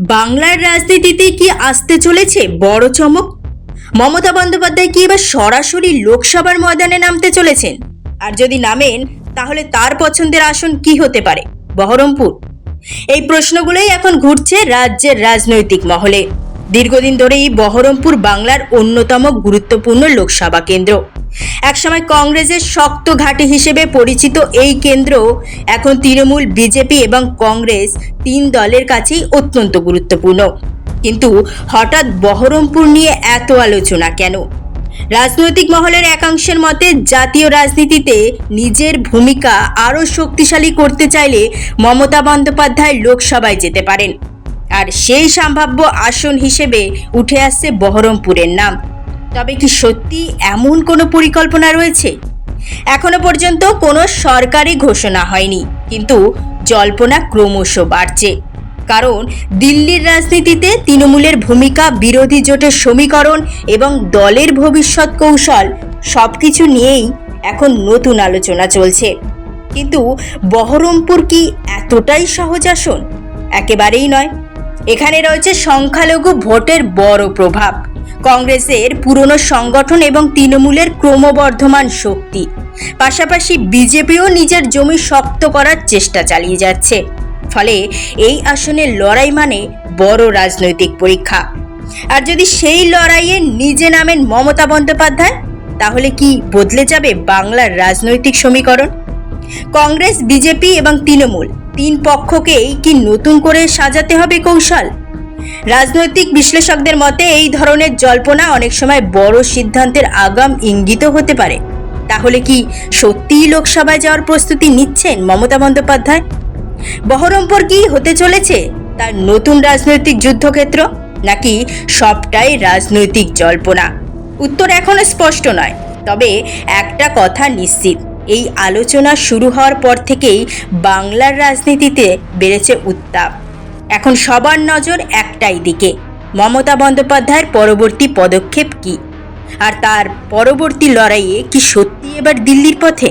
বাংলার রাজনীতিতে কি আসতে চলেছে বড় চমক? মমতা বন্দ্যোপাধ্যায় কি এবার সরাসরি লোকসভার ময়দানে নামতে চলেছেন? আর যদি নামেন তাহলে তার পছন্দের আসন কি হতে পারে? বহরমপুর? এই প্রশ্নগুলোই এখন ঘুরছে রাজ্যের রাজনৈতিক মহলে। দীর্ঘদিন ধরেই বহরমপুর বাংলার অন্যতম গুরুত্বপূর্ণ লোকসভা কেন্দ্র। একসময় কংগ্রেসের শক্ত ঘাঁটি হিসেবে পরিচিত এই কেন্দ্র এখন তৃণমূল, বিজেপি এবং কংগ্রেস তিন দলের কাছেই অত্যন্ত গুরুত্বপূর্ণ। কিন্তু হঠাৎ বহরমপুর নিয়ে এত আলোচনা কেন? রাজনৈতিক মহলের একাংশের মতে জাতীয় রাজনীতিতে নিজের ভূমিকা আরও শক্তিশালী করতে চাইলে মমতা বন্দ্যোপাধ্যায় লোকসভায় যেতে পারেন। আর সেই সম্ভাব্য আসন হিসেবে উঠে আসছে বহরমপুরের নাম। তবে কি সত্যি এমন কোনো পরিকল্পনা রয়েছে? এখনো পর্যন্ত কোনো সরকারি ঘোষণা হয়নি, কিন্তু জল্পনা ক্রমশ বাড়ছে। কারণ দিল্লির রাজনীতিতে তৃণমূলের ভূমিকা, বিরোধী জোটের সমীকরণ এবং দলের ভবিষ্যৎ কৌশল সবকিছু নিয়েই এখন নতুন আলোচনা চলছে। কিন্তু বহরমপুর কি এতটাই সহজ আসন? একেবারেই নয়। এখানে রয়েছে সংখ্যালঘু ভোটের বড় প্রভাব, কংগ্রেসের পুরনো সংগঠন এবং তৃণমূলের ক্রমবর্ধমান শক্তি। পাশাপাশি বিজেপিও নিজের জমি শক্ত করার চেষ্টা চালিয়ে যাচ্ছে। ফলে এই আসনের লড়াই মানে বড় রাজনৈতিক পরীক্ষা। আর যদি সেই লড়াইয়ে নিজে নামেন মমতা বন্দ্যোপাধ্যায়, তাহলে কি বদলে যাবে বাংলার রাজনৈতিক সমীকরণ? কংগ্রেস, বিজেপি এবং তৃণমূল তিন পক্ষকেই কি নতুন করে সাজাতে হবে কৌশল? রাজনৈতিক বিশ্লেষকদের মতে এই ধরনের জল্পনা অনেক সময় বড় সিদ্ধান্তের আগাম ইঙ্গিত হতে পারে। তাহলে কি সত্যিই লোকসভায় যাওয়ার প্রস্তুতি নিচ্ছেন মমতা বন্দ্যোপাধ্যায়? বহরমপুর কি হতে চলেছে তার নতুন রাজনৈতিক যুদ্ধক্ষেত্র, নাকি সবটাই রাজনৈতিক জল্পনা? উত্তর এখনো স্পষ্ট নয়। তবে একটা কথা নিশ্চিত, এই আলোচনা শুরু হওয়ার পর থেকেই বাংলার রাজনীতিতে বেড়েছে উত্তাপ। এখন সবার নজর একটাই দিকে, মমতা বন্দ্যোপাধ্যায়ের পরবর্তী পদক্ষেপ কি? আর তার পরবর্তী লড়াইয়ে কি সত্যি এবার দিল্লির পথে?